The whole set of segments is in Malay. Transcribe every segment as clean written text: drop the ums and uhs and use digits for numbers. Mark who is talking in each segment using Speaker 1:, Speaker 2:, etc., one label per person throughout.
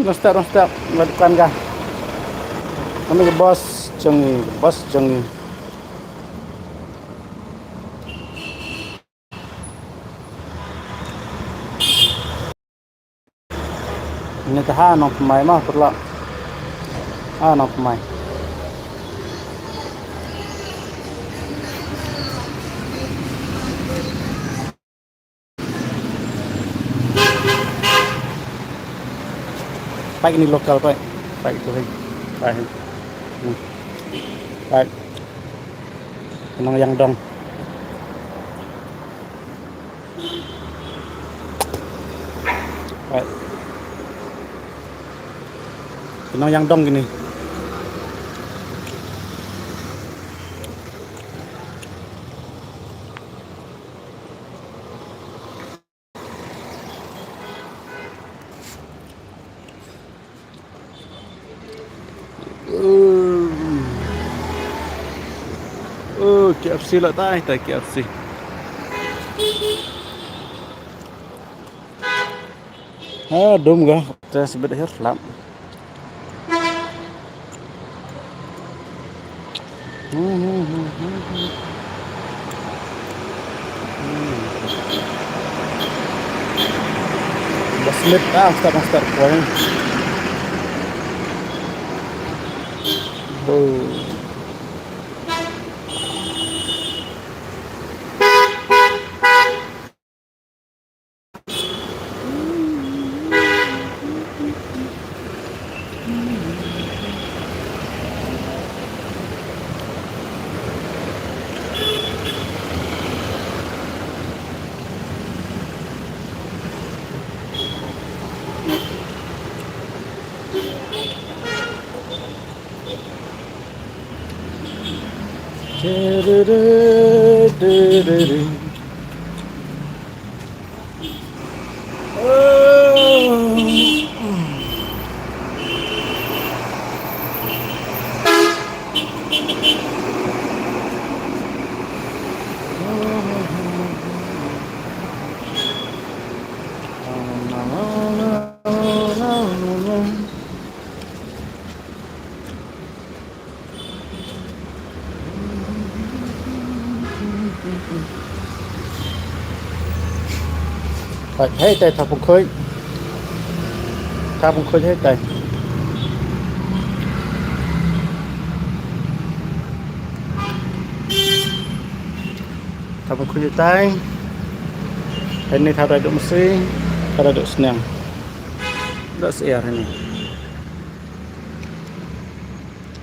Speaker 1: Nostak lakukan kah? Kami ke bos cengi. Ini tahan nong pemain mah perlu. Nong pemain. Baik ini lokal baik. Baik itu baik. Baik. Nong yang dong. Baik. Nong yang dong gini. KFC lah tay KFC. Dum gak? Saya sebut akhir lam. Baslet start point. Hey tay thằng phục khơi hết tay thằng phục khơi tay ini thằng raduk mesin thằng raduk senang dak siar ini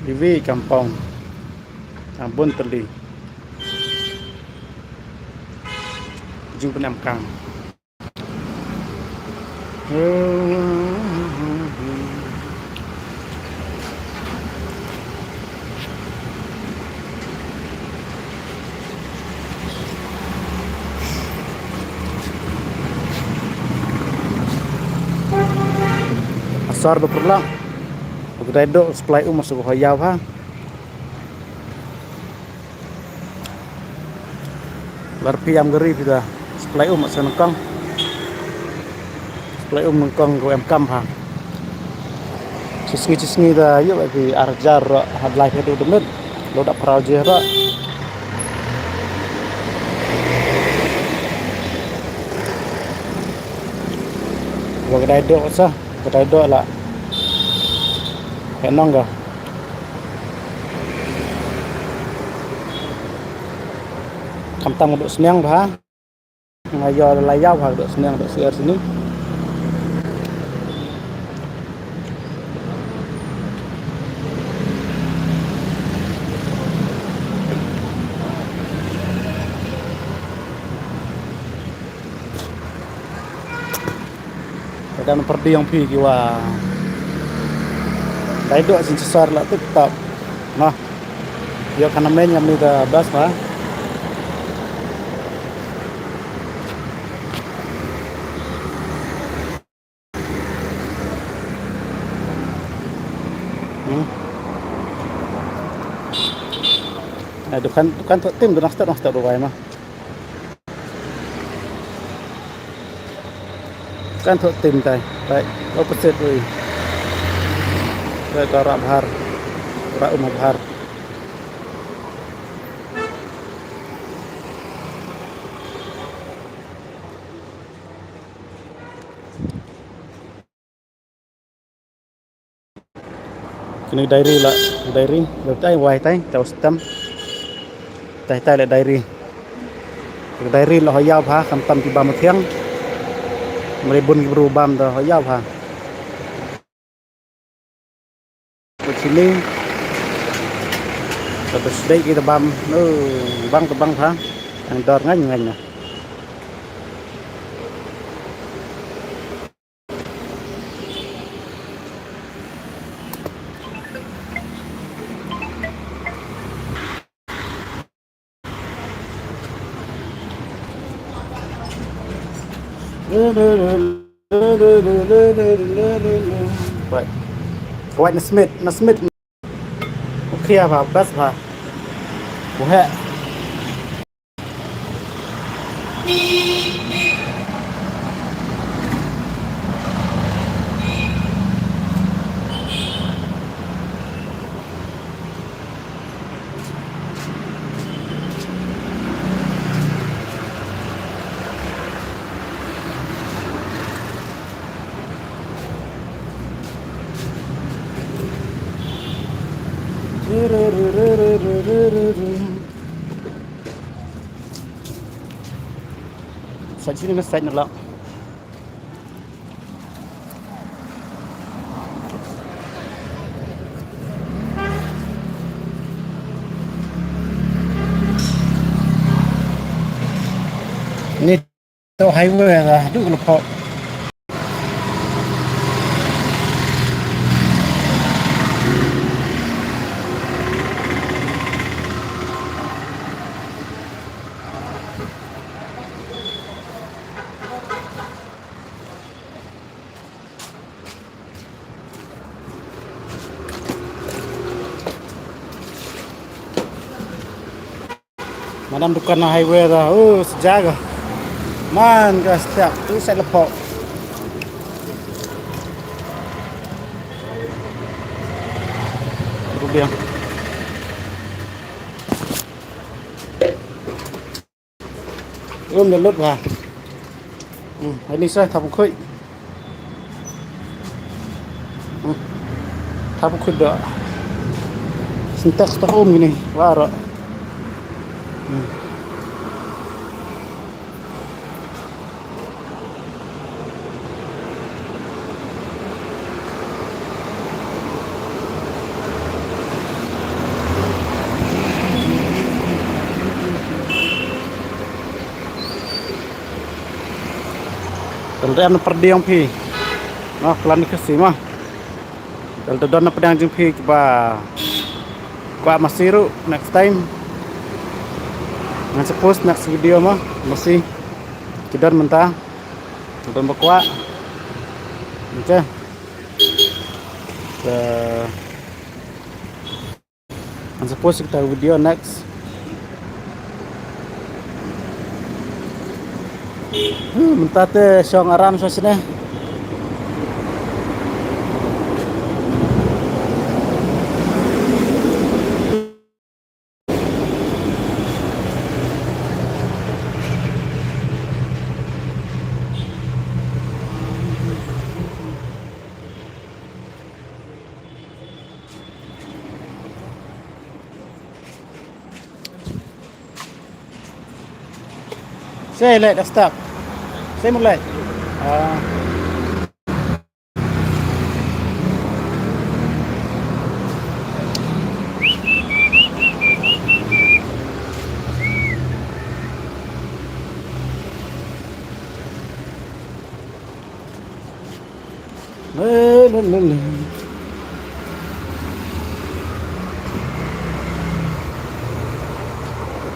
Speaker 1: di kampung Ambon Teli Ujung Penamkang. Asar berpulang Gredok supply masuk hayau ha. Larpi am geri kita supply masuk nengkang. Supply nengkang go em kam ha. Cisngi dah yuk bagi arjar had life itu demit. Lo dak peral je ra. Gua kedai dok sah, kedai dok lah. Enong ga. Kamtang dok senang bah. Ngayo layau ha dok senang dok siar sini. Dan perdi yang pi kiwa dai do sin sesar la tetap nah dia kana men yang mida bas pa nah dukan tim do nasta ruway mah kan thọ tìm tay đấy opposite rồi đấy có rạ bahar rạ bahar ini diary lah diary tay hoài tay tàu stem tay là diary là họ giao phá khăm tâm thì 30 tiếng mấy bun cái bru bam đó họ giao phá của sini terus đây kita bam nó băng phá ang đọt ngành nè vậy quay nó Smith kia vào best vào của hệ sạch chứ nó sạch được lắm ini tau highway lah itu kalau Madam bukan highway dah, sejaga. Man, gas setiap tu saya lepok. Rubiang. Ôm được lướt vào. Hãy đi xe thăm khơi. Thăm khơi được. Sintak tak ôm gini, wara. Kalau ada perdiang pi, nah pelan dikasih mah. Kalau ada perdiang jumpi coba, Masiru next time. Ngan suppose next video mah masih kita mentah, kita berkuat. Okay. Ngan suppose kita video next. Mentah teh syong aram sosine. Saya let dah stop. Saya mulai.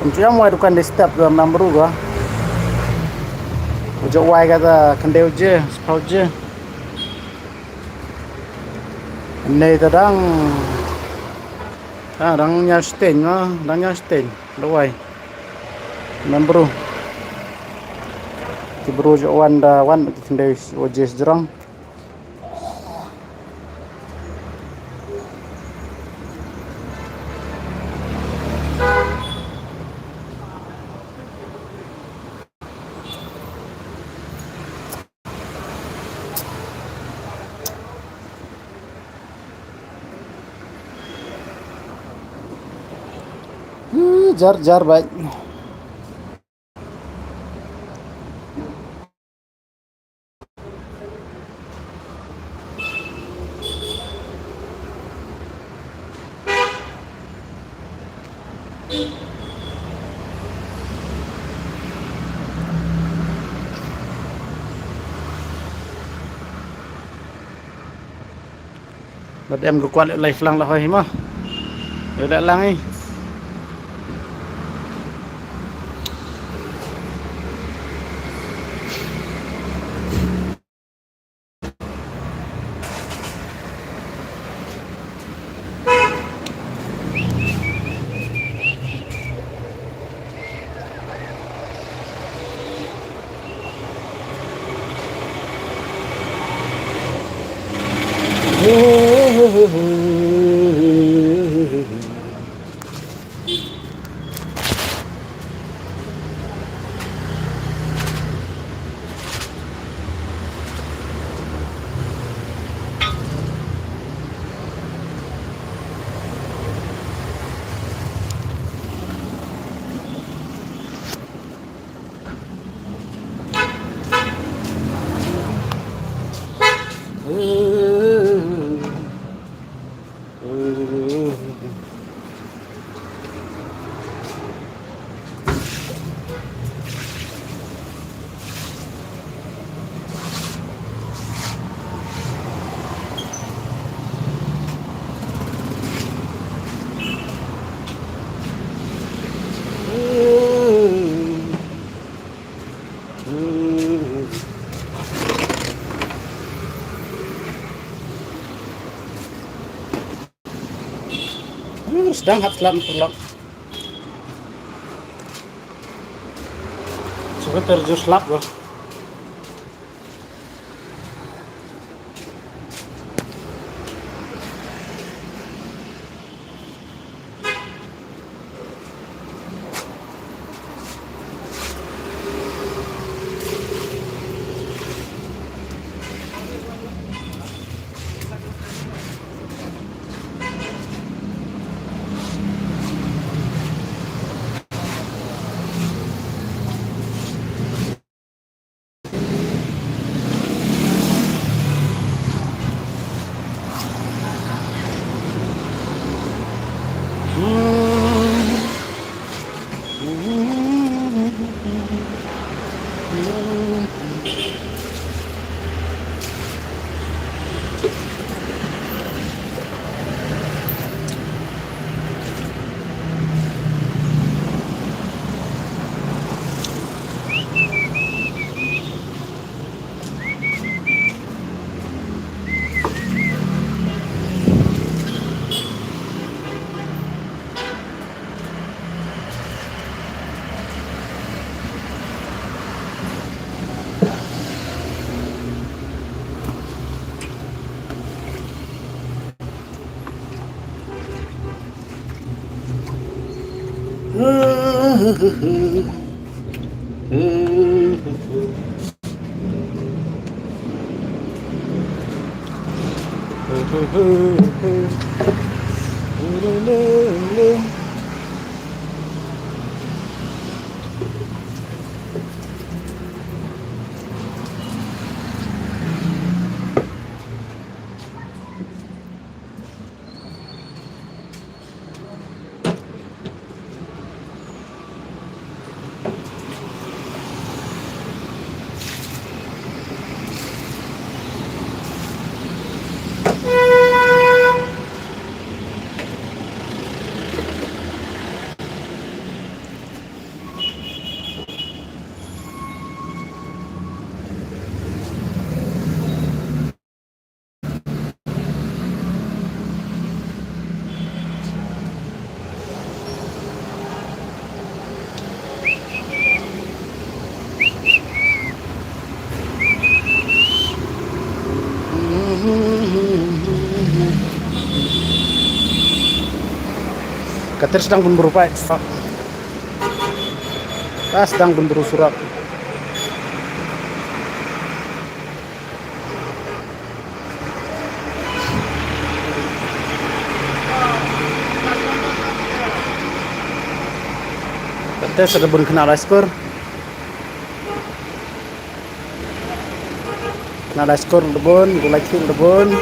Speaker 1: Macam mau dukan di step dalam number gua. Ujung wai kata kendeu je, sepau je. Này ta đang nhà stain mà, đang nhà stain, đâu vậy? Number. Tibro jo wanda wan kitindai ojes jerang. Jar jar baik. Bật em có quan lại phlang là hồi mà. Rồi lại lang ấy. Sedang hat selam perlok. Suka terjus lap loh. Katanya sedang berburu Pak. Sedang berburu surat. Katanya sudah beri kena skor. Kena skor debon, gulai king debon.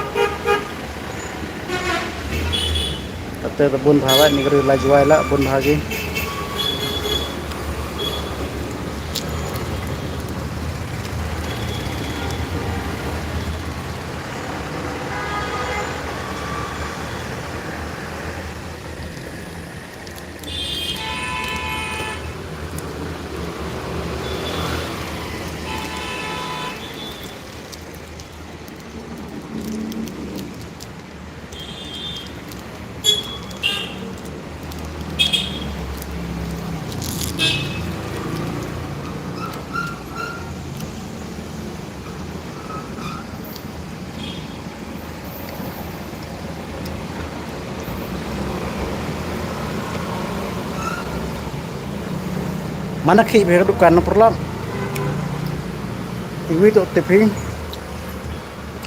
Speaker 1: Katanya debon bahwa ini kiri laju lah bun lagi. Mana ki biar dukan perlam. Iwi tu TV.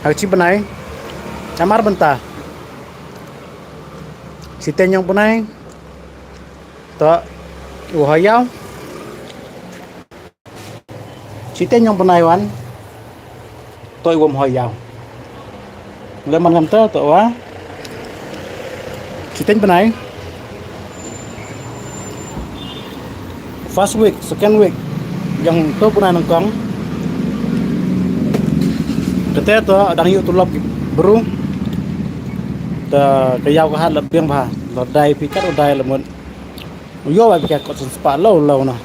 Speaker 1: Haji benai. Camar bentah. Siten yang benai. Tak uhayau. Siten yang benai wan. Tôi gồm hỏi lên mặt ngầm tơ tội quá chỉ tính bên này first week second week yang to pun nang kong tete to dang yu tulop bru ta kayau ka hat lebiang ba lo dai pi kat dai lemon yo ba pi kat spa lâu na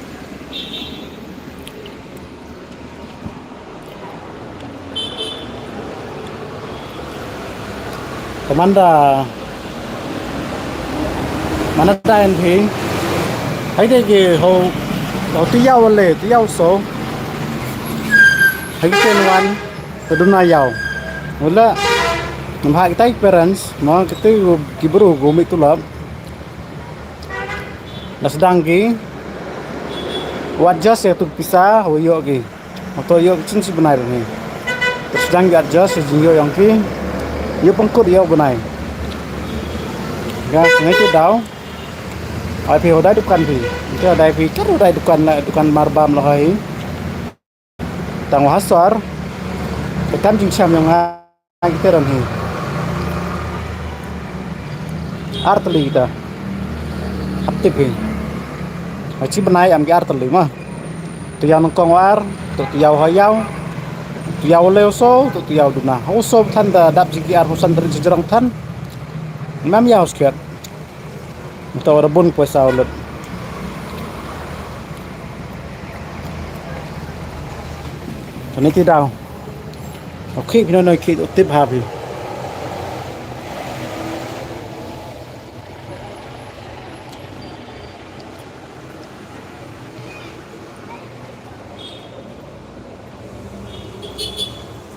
Speaker 1: Commander mana daen thì thấy đây kì hồ tí dao số thấy trên one từ đông nay giàu mula năm hai cái parents mà cái thứ kibru gồm itu lah sedang ki adjust ya tu pisah yo ki atau yo cing si benar ni sedang adjust yo yang ki yo pengkut yo benar ga sengai tu dau ai phi hodai dukan phi itu hodai phi kan hodai dukan marbam lahai tang hasar betam jing syam yang kita ran hi artli kita aktif hi aci benai am ki artli mah tu yang nongkong war tu yau hayau tu yau leuso tu yau duna hoso than da dap jiki ar husan dari jejerang than mam yau skiat Tàu bun quay sao lật Thằng này thì đào ok khi nó nói khi tiếp hợp thì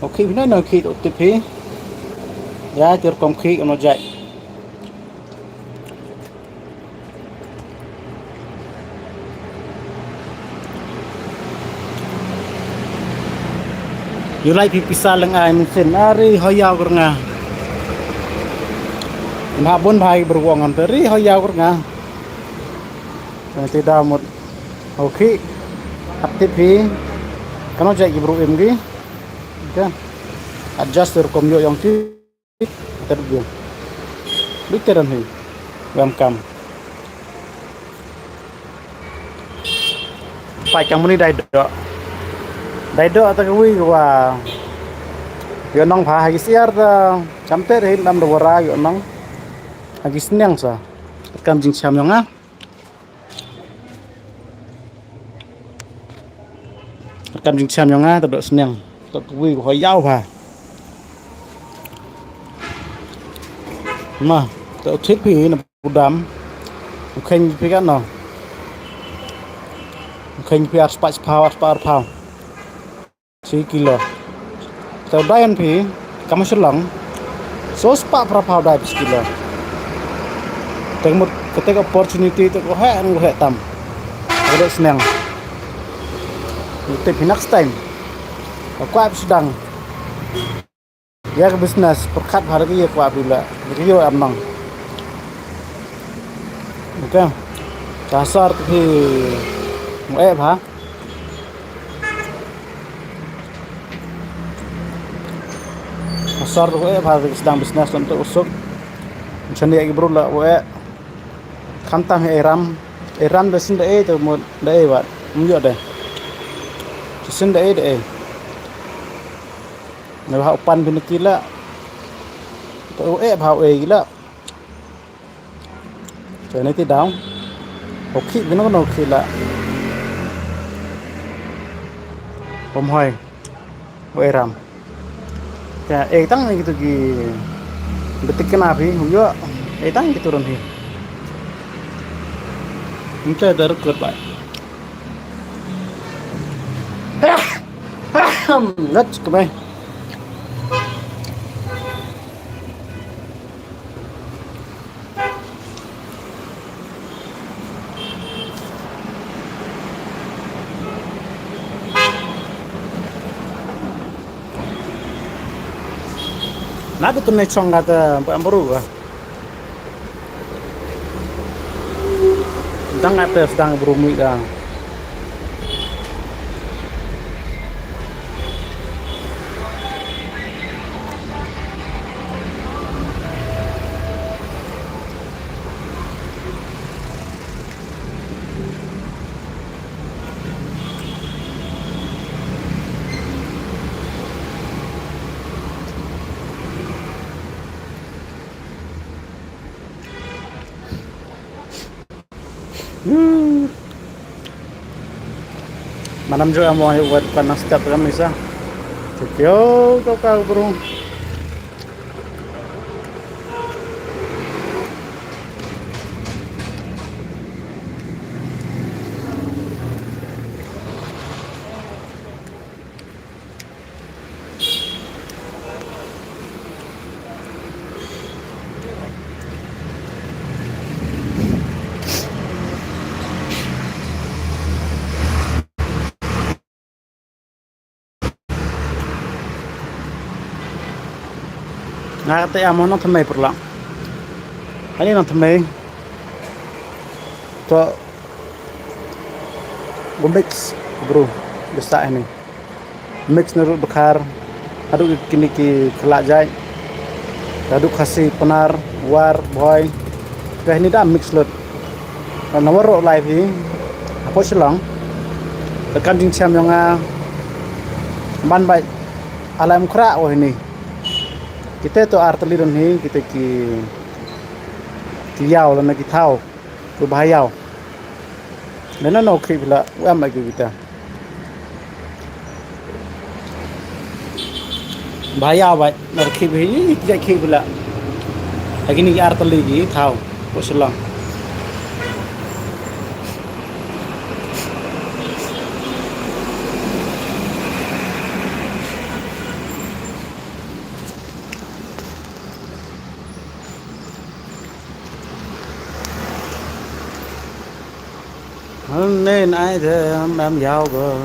Speaker 1: ok khi nó nói khi tiếp thì ra chưa công khí nó dậy Yulai pipisa lang ay minsan ari hoyaw ko nga Nabon bahay beruangan teri hoyaw ko nga tidak mod okay aktif hi kano jay gibru imgi kan adjust your komyo yang ti terbu biteran hi welcome pai chang muni dai do atau kui wa yo nong pha hagi siar da chamte re lam do wara yo nong hagi senang sa kam jing cham yong a kam jing cham yong a ta do senang to kui ko yau pha ma to thik phi na budam khanh phi kan no khanh phi at power 4 kilo. Tau dayan pi kamu selang. So spa berapa dai kilo. Tengmut ketika opportunity itu ko he tam ada senang itu next time aku sedang ya ke bisnis perkat hari ini aku bila video amang oke dasar thì một em hả dasar của em sedang bisnis untuk usuk macam ni bro lah we kantang Iran besin deh itu mau deh wat mungkin deh besin deh nếu họ pan bên kia là tôi vào gila trời này thì đau ok bên nó ok là hôm hoài vậy ram cái tăng này gitu ki detik kenapa không juga tăng gitu rồi Mungkin ada record baik. Let's go back. Nada tu naik song kata baru lah. Sedang berumur dah. Manam juga mau buat panas setiap kali bisa. Cekyo kau bro. Nah, kata amo nó thầm mày perlang. Ini nó thầm mày. To mix bro, besar ini. Mix nerut bekar. Aduk kini ki kelak jai. Aduk kasih penar, war, boy. Kah ini dah mix lut. Nomor rok live ini. Apa selang? Tekan jingsiam yang man baik alam kerak wah ini. Kita tu arteli don ni kita ki yau lah nak tahu tu bahaya. Nana no kri bila am lagi kita. Bahaya baik nak kri ni tidak kri bila. Lagi ni arteli ni tahu poselang. Nên ai thế em giàu cơ